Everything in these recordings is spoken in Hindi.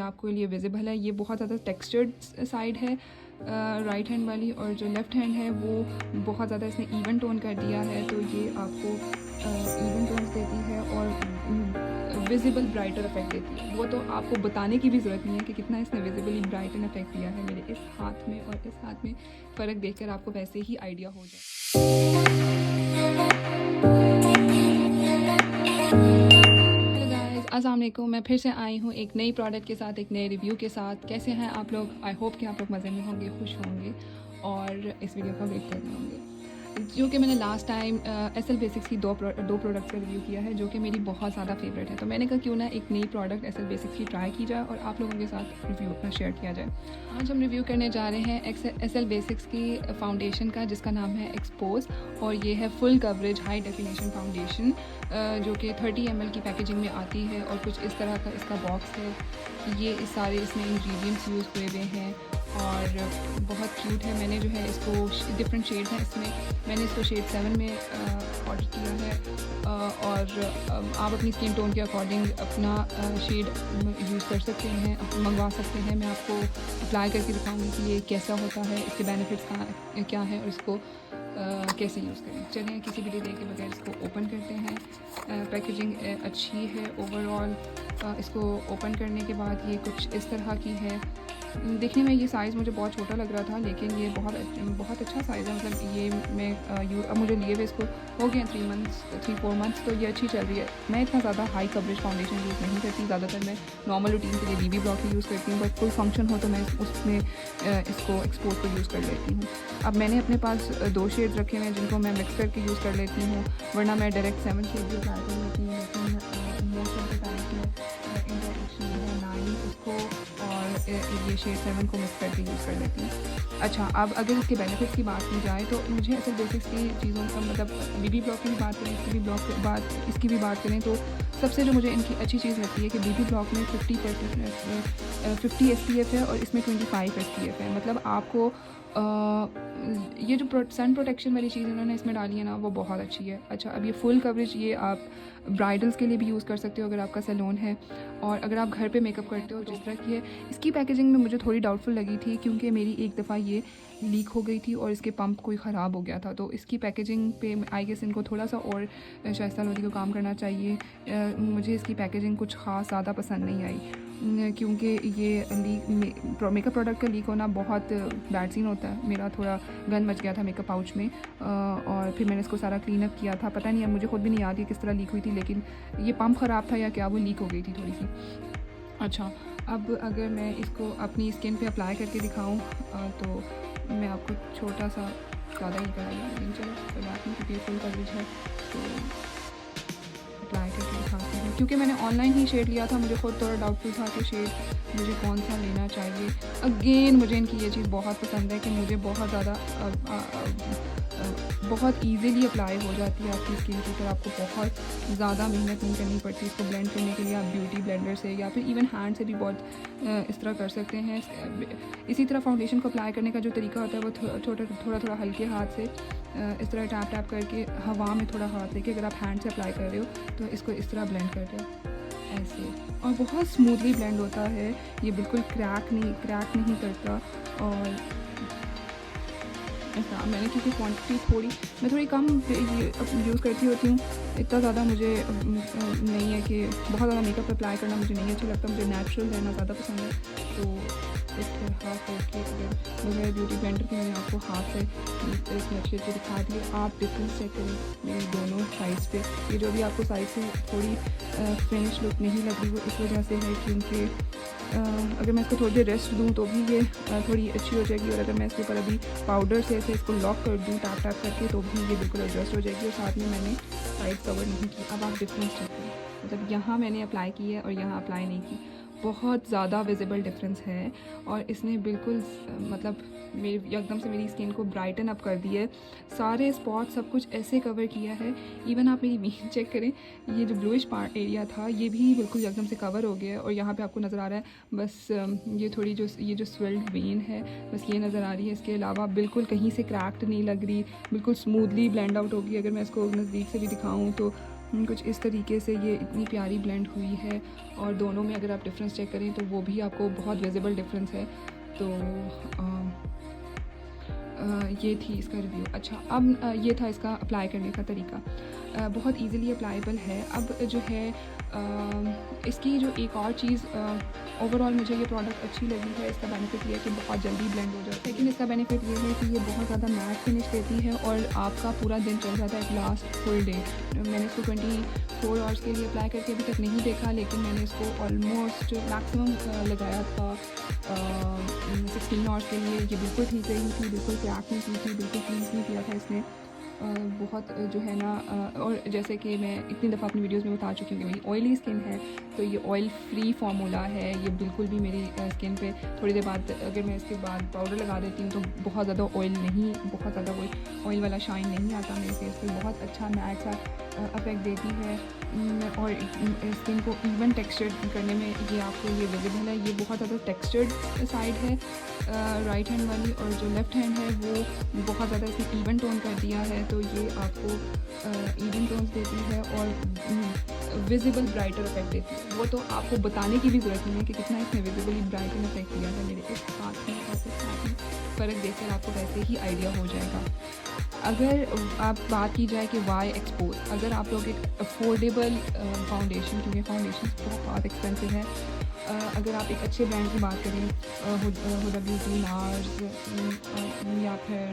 आपको लिए विजिबल है। ये बहुत ज़्यादा टेक्सचर्ड साइड है राइट हैंड वाली, और जो लेफ़्ट हैंड है वो बहुत ज़्यादा इसने इवन टोन कर दिया है, तो ये आपको इवन टोन्स देती है और विजिबल ब्राइटर इफेक्ट देती है। वो तो आपको बताने की भी ज़रूरत नहीं है कि कितना इसने विजिबली ब्राइटन इफेक्ट दिया है। मेरे इस हाथ में और इस हाथ में फ़र्क देखकर आपको वैसे ही आइडिया हो जाए। अस्सलाम वालेकुम, मैं फिर से आई हूँ एक नई प्रोडक्ट के साथ, एक नए रिव्यू के साथ। कैसे हैं आप लोग? आई होप कि आप लोग मज़े में होंगे, खुश होंगे और इस वीडियो का वेट कर रहे होंगे। जो कि मैंने लास्ट टाइम एसएल बेसिक्स की दो प्रोडक्ट्स का रिव्यू किया है, जो कि मेरी बहुत ज़्यादा फेवरेट है। तो मैंने कहा क्यों ना एक नई प्रोडक्ट एसएल बेसिक्स की ट्राई की जाए और आप लोगों के साथ रिव्यू अपना शेयर किया जाए। आज हम रिव्यू करने जा रहे हैं एसएल बेसिक्स की फाउंडेशन का, जिसका नाम है एक्सपोज, और ये है full coverage high definition foundation, जो कि 30 ml की पैकेजिंग में आती है और कुछ इस तरह का इसका बॉक्स है। ये सारे इसमें इंग्रेडिएंट्स यूज़ हुए हुए हैं और बहुत क्यूट है। मैंने जो है इसको डिफरेंट शेड्स हैं इसमें, मैंने इसको शेड 7 में ऑर्डर किया है और आप अपनी स्किन टोन के अकॉर्डिंग अपना शेड यूज़ कर सकते हैं, मंगवा सकते हैं। मैं आपको अप्लाई करके दिखाऊंगी कि ये कैसा होता है, इसके बेनिफिट्स क्या हैं और इसको कैसे यूज़ करें। चलिए किसी भी डिले के बगैर इसको ओपन करते हैं। पैकेजिंग अच्छी है ओवरऑल। इसको ओपन करने के बाद ये कुछ इस तरह की है। देखने में ये साइज़ मुझे बहुत छोटा लग रहा था, लेकिन ये बहुत अच्छा साइज़ है। मतलब ये मैं अब मुझे लिए हुए इसको हो गए 3-4 मंथ्स, तो ये अच्छी चल रही है। मैं इतना ज़्यादा हाई कवरेज फाउंडेशन यूज़ नहीं करती, ज़्यादातर मैं नॉर्मल रूटीन के लिए बीबी ब्लॉक ही यूज़ करती हूँ, बट कोई फंक्शन हो तो मैं उसमें इसको एक्सपोज को यूज़ कर लेती हूँ। अब मैंने अपने पास 2 शेड्स रखे हुए हैं जिनको मैं मिक्स करके यूज़ कर लेती हूँ, वरना मैं डायरेक्ट 7 शेड भी अप्लाई कर लेती हूँ, लेकिन मोस्ट ऑफ द टाइम में इंटरेक्शन है 9 उसको और ये शेड 7 को मिक्स करके यूज़ कर लेती हूँ। अच्छा, अब अगर इसके बेनिफिट्स की बात की जाए तो मुझे एसएल बेसिक्स की चीज़ों का मतलब बीबी ब्लॉक की भी बात करें, इसकी भी बात करें तो सबसे जो मुझे इनकी अच्छी चीज़ लगती है कि बीबी ब्लॉक में 50 SPF है और इसमें 25 SPF है। मतलब आपको ये जो सन प्रोटेक्शन वाली चीज़ इन्होंने इसमें डाली है ना, वो बहुत अच्छी है। अच्छा, अब ये फुल कवरेज ये आप ब्राइडल्स के लिए भी यूज़ कर सकते हो अगर आपका सैलून है, और अगर आप घर पे मेकअप करते हो जिस तरह की है। इसकी पैकेजिंग में मुझे थोड़ी डाउटफुल लगी थी क्योंकि मेरी एक दफ़ा ये लीक हो गई थी और इसके पंप कोई ख़राब हो गया था, तो इसकी पैकेजिंग पे आई गेस इनको थोड़ा सा और शाइस्ता लोधी को काम करना चाहिए। मुझे इसकी पैकेजिंग कुछ ख़ास ज़्यादा पसंद नहीं आई, क्योंकि ये मेकअप प्रोडक्ट का लीक होना बहुत बैड सीन होता है। मेरा थोड़ा गन मच गया था मेकअप पाउच में और फिर मैंने इसको सारा क्लीन अप किया था। पता नहीं है, मुझे खुद भी नहीं याद है किस तरह लीक हुई थी, लेकिन ये पंप ख़राब था या क्या, वो लीक हो गई थी थोड़ी सी। अच्छा, अब अगर मैं इसको अपनी स्किन पे अप्लाई करके दिखाऊं तो मैं आपको छोटा सा ज़्यादा ही कराई, लेकिन चलो कोई बात नहीं, क्योंकि फुल कवरेज है तो अप्लाई करके दिखाती हूँ। क्योंकि मैंने ऑनलाइन ही शेड लिया था, मुझे खुद थोड़ा डाउटफुल था कि शेड मुझे कौन सा लेना चाहिए। अगेन मुझे इनकी ये चीज़ बहुत पसंद है कि मुझे बहुत ज़्यादा बहुत इजीली अप्लाई हो जाती है आपकी स्किन के ऊपर। आपको बहुत ज़्यादा मेहनत नहीं करनी पड़ती इसको ब्लेंड करने के लिए। आप ब्यूटी ब्लेंडर से या फिर इवन हैंड से भी बहुत इस तरह कर सकते हैं। इसी तरह फाउंडेशन को अप्लाई करने का जो तरीका होता है वो थोड़ा हल्के हाथ से इस तरह टैप टैप करके हवा में थोड़ा हाथ लेके, अगर आप हैंड से अप्लाई कर रहे हो तो इसको इस तरह ब्लेंड कर दो ऐसे, और बहुत स्मूथली ब्लेंड होता है। ये बिल्कुल क्रैक नहीं करता। और ऐसा मैंने क्योंकि क्वांटिटी मैं थोड़ी कम यूज़ करती होती हूँ, इतना ज़्यादा मुझे नहीं है कि बहुत ज़्यादा मेकअप अप्लाई करना मुझे नहीं अच्छा लगता। मुझे नेचुरल रहना ज़्यादा पसंद है। तो इस तरह करके अगर मुझे ब्यूटी ब्लेंडर की मैंने आपको हाथ से एक नक्शे से दिखा दिए, आप डिफरेंस चेक करें मेरी दोनों साइज़ पे। ये जो भी आपको साइज़ से थोड़ी फिनिश लुक नहीं लग रही वो इस वजह से है क्योंकि अगर मैं इसको थोड़ी देर रेस्ट दूँ तो भी ये थोड़ी अच्छी हो जाएगी, और अगर मैं इसके ऊपर अभी पाउडर से ऐसे इसको लॉक कर दूँ टैप टैप करके तो भी ये बिल्कुल एडजस्ट हो जाएगी। और साथ में मैंने साइड कवर नहीं की। अब आप डिफरेंस चेक करें, मतलब यहाँ मैंने अप्लाई की है और यहाँ अप्लाई नहीं की, बहुत ज़्यादा विजिबल डिफरेंस है। और इसने बिल्कुल मतलब मेरी एकदम से मेरी स्किन को ब्राइटन अप कर दिया है। सारे स्पॉट सब कुछ ऐसे कवर किया है। इवन आप मेरी वीन चेक करें, ये जो ब्लूइश पार्ट एरिया था ये भी बिल्कुल एकदम से कवर हो गया है। और यहाँ पे आपको नज़र आ रहा है बस ये थोड़ी ये जो स्वेल्ड वेन है बस ये नज़र आ रही है। इसके अलावा बिल्कुल कहीं से क्रैक्ड नहीं लग रही, बिल्कुल स्मूथली ब्लेंड आउट होगी। अगर मैं इसको नज़दीक से भी दिखाऊँ तो कुछ इस तरीके से ये इतनी प्यारी ब्लेंड हुई है, और दोनों में अगर आप डिफरेंस चेक करें तो वो भी आपको बहुत विजिबल डिफरेंस है। तो ये थी इसका रिव्यू। अच्छा, अब ये था इसका अप्लाई करने का तरीका। बहुत इजीली अप्लाइबल है। अब जो है इसकी जो एक और चीज़ ओवरऑल मुझे ये प्रोडक्ट अच्छी लगी है, इसका बेनिफिट ये है कि बहुत जल्दी ब्लेंड हो जाता है। लेकिन इसका बेनिफिट ये है कि ये बहुत ज़्यादा मैट फिनिश देती है और आपका पूरा दिन चल जाता है, लास्ट फुल डे। मैंने इसको 24 आवर्स के लिए अप्लाई करके अभी तक नहीं देखा, लेकिन मैंने इसको ऑलमोस्ट मैक्सिमम लगाया था 16 आवर्स के लिए। ये बिल्कुल ठीक रही थी, बिल्कुल क्रैक नहीं की थी, बिल्कुल क्लीज नहीं किया था इसने। बहुत जो है ना, और जैसे कि मैं इतनी दफ़ा अपनी वीडियोस में बता चुकी हूँ कि मेरी ऑयली स्किन है, तो ये ऑयल फ्री फार्मूला है। ये बिल्कुल भी मेरी स्किन पे थोड़ी देर बाद अगर मैं इसके बाद पाउडर लगा देती हूँ तो बहुत ज़्यादा ऑयल नहीं, बहुत ज़्यादा कोई ऑयल वाला शाइन नहीं आता मेरे फेस पे। बहुत अच्छा मैट सा इफेक्ट देती है, और स्किन को इवन टेक्सचर करने में ये आपको ये विजिबल है। ये बहुत ज़्यादा टेक्सचर्ड साइड है राइट हैंड वाली, और जो लेफ़्ट हैंड है वो बहुत ज़्यादा इसने इवन टोन कर दिया है। तो ये आपको इवन टोन्स देती है और विजिबल ब्राइटर इफेक्ट देती है। वो तो आपको बताने की भी ज़रूरत नहीं है कि कितना इसने विजिबली ब्राइटन इफेक्ट दिया है मेरे इस हाथ में, और इस हाथ में फ़र्क देखकर आपको वैसे ही आइडिया हो जाएगा। अगर आप बात की जाए कि वाई एक्सपोज, अगर आप लोग एक अफोर्डेबल फाउंडेशन, क्योंकि फाउंडेशन बहुत एक्सपेंसिव है, अगर आप एक अच्छे ब्रांड की बात करें, हुडा ब्यूटी, नार्स, या फिर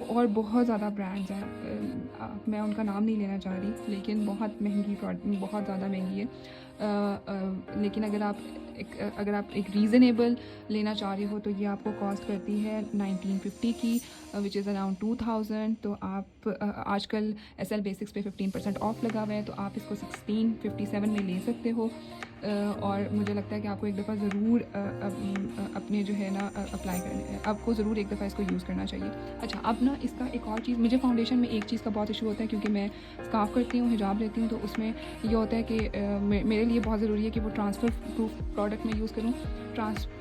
और बहुत ज़्यादा ब्रांड्स हैं, मैं उनका नाम नहीं लेना चाह रही, लेकिन बहुत महंगी प्रोडक्ट, बहुत ज़्यादा महंगी है। लेकिन अगर आप एक रीज़नेबल लेना चाह रहे हो तो ये आपको कॉस्ट करती है 1950 की, विच इज़ अराउंड 2000। तो आप आजकल SL बेसिक्स पे 15% ऑफ लगा हुआ है, तो आप इसको 1657 में ले सकते हो। और मुझे लगता है कि आपको एक दफ़ा ज़रूर अपने जो है ना अप्लाई करने, आपको ज़रूर एक दफ़ा इसको यूज़ करना चाहिए। अच्छा, अब ना इसका एक और चीज़, मुझे फाउंडेशन में एक चीज़ का बहुत इशू होता है, क्योंकि मैं स्कार्फ करती हूँ, हिजाब लेती हूँ, तो उसमें ये होता है कि मेरे लिए बहुत ज़रूरी है कि वो ट्रांसफ़र प्रूफ प्रोडक्ट में यूज़ करूँ।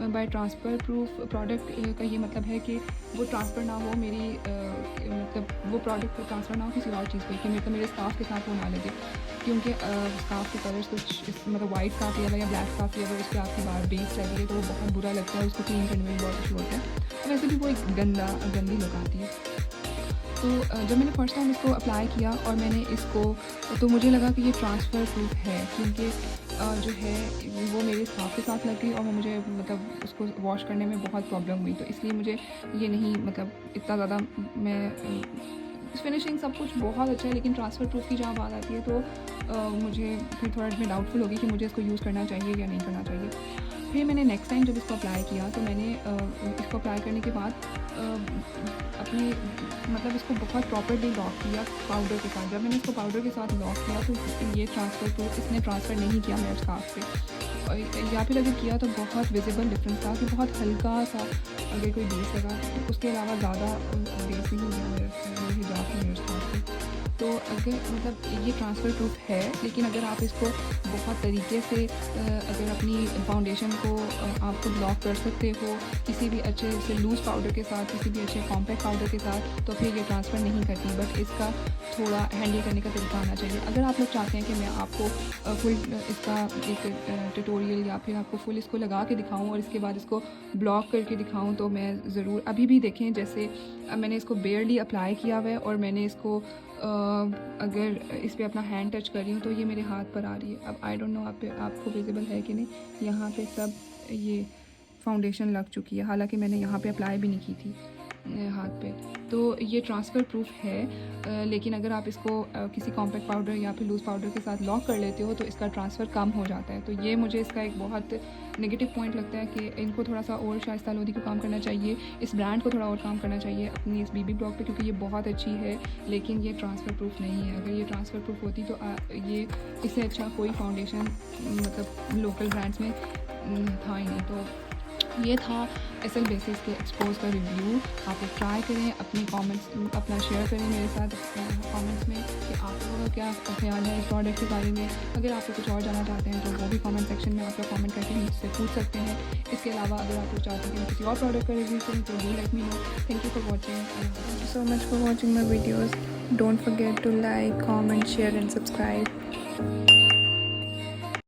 बाय ट्रांसफ़र प्रूफ प्रोडक्ट का ये मतलब है कि वो ट्रांसफ़र ना हो मेरी मतलब वो प्रोडक्ट ट्रांसफ़र ना हो किसी और चीज़ पे, कि मेरे स्कार्फ के साथ वो ना लगे, क्योंकि स्कार्फ के कलर्स कुछ मतलब वाइट स्कार्फ लिया हुआ या ब्लैक स्कार्फ लिया हुआ, उस पर आपकी बार बेस लगी है तो वो बहुत बुरा लगता है, उसको क्लीन करने में बहुत इशू होता है, और वैसे भी वो एक गंदी लुक आती है। तो जब मैंने फर्स्ट टाइम इसको अप्लाई किया और मैंने इसको, तो मुझे लगा कि ये ट्रांसफ़र प्रूफ है, क्योंकि जो है वो मेरे स्कार्फ के साथ लग गई और मुझे मतलब उसको वॉश करने में बहुत प्रॉब्लम हुई। तो इसलिए मुझे ये नहीं, मतलब इतना ज़्यादा मैं फिनिशिंग सब कुछ बहुत अच्छा है, लेकिन ट्रांसफ़र प्रूफ की जहाँ बात आती है तो मुझे फिर थोड़ा मैं डाउटफुल होगी कि मुझे इसको यूज़ करना चाहिए या नहीं करना चाहिए। फिर मैंने नेक्स्ट टाइम जब इसको अप्लाई किया तो मैंने इसको अप्लाई करने के बाद अपने मतलब इसको बहुत प्रॉपर्ली लॉक किया पाउडर के साथ। जब मैंने इसको पाउडर के साथ लॉक किया तो ये ट्रांसफ़र प्रूफ इसने ट्रांसफ़र नहीं किया मेरे स्कार्फ पे, या फिर अगर किया तो बहुत विजिबल डिफरेंस था कि बहुत हल्का सा अगर कोई बेस लगा, तो उसके अलावा ज़्यादा बेस नहीं गया मेरे हिजाब में, मेरे स्कार्फ पे। तो अगर मतलब ये ट्रांसफ़र प्रूफ है, लेकिन अगर आप इसको बहुत तरीके से अगर अपनी फाउंडेशन को आप खुद लॉक कर सकते हो किसी भी अच्छे से लूज़ पाउडर के साथ, किसी भी अच्छे कॉम्पैक्ट पाउडर के साथ, तो फिर ये ट्रांसफ़र नहीं करती। बट इसका थोड़ा हैंडल करने का तरीका आना चाहिए। अगर आप लोग चाहते हैं कि मैं आपको फुल इसका एक ट्यूटोरियल या फिर आपको फुल इसको लगा के दिखाऊं और इसके बाद इसको ब्लॉक करके दिखाऊं, तो मैं ज़रूर, अभी भी देखें जैसे मैंने इसको बेयरली अप्लाई किया हुआ है और मैंने इसको अगर इस पर अपना हैंड टच कर रही हूँ तो ये मेरे हाथ पर आ रही है। अब आई डोंट नो आपको विजिबल है कि नहीं, यहाँ पे सब ये फाउंडेशन लग चुकी है, हालांकि मैंने यहाँ पे अप्लाई भी नहीं की थी हाथ पे। तो ये ट्रांसफ़र प्रूफ है, लेकिन अगर आप इसको किसी कॉम्पैक्ट पाउडर या फिर लूज़ पाउडर के साथ लॉक कर लेते हो तो इसका ट्रांसफ़र कम हो जाता है। तो ये मुझे इसका एक बहुत नेगेटिव पॉइंट लगता है कि इनको थोड़ा सा और शाइस्ता लोधी को काम करना चाहिए, इस ब्रांड को थोड़ा और काम करना चाहिए अपनी इस BB ब्लॉक पे, क्योंकि ये बहुत अच्छी है, लेकिन ये ट्रांसफ़र प्रूफ नहीं है। अगर ये ट्रांसफ़र प्रूफ होती तो ये इससे अच्छा कोई फाउंडेशन मतलब लोकल ब्रांड्स में था ही नहीं। तो ये था एसएल बेसिस के एक्सपोज का रिव्यू। आप लोग ट्राई करें, अपनी कमेंट्स अपना शेयर करें मेरे साथ कमेंट्स में कि आप लोगों का क्या ख्याल है इस प्रोडक्ट के बारे में। अगर आप लोग कुछ और जानना चाहते हैं तो वो भी कमेंट सेक्शन में आप लोग कमेंट करके मुझसे पूछ सकते हैं। इसके अलावा अगर आप लोग चाहते हैं कि मैं किसी और प्रोडक्ट का रिव्यू करूँ तो do let me know. Thank you for watching, thank you so much for watching my videos. Don't forget to like, comment, share and subscribe.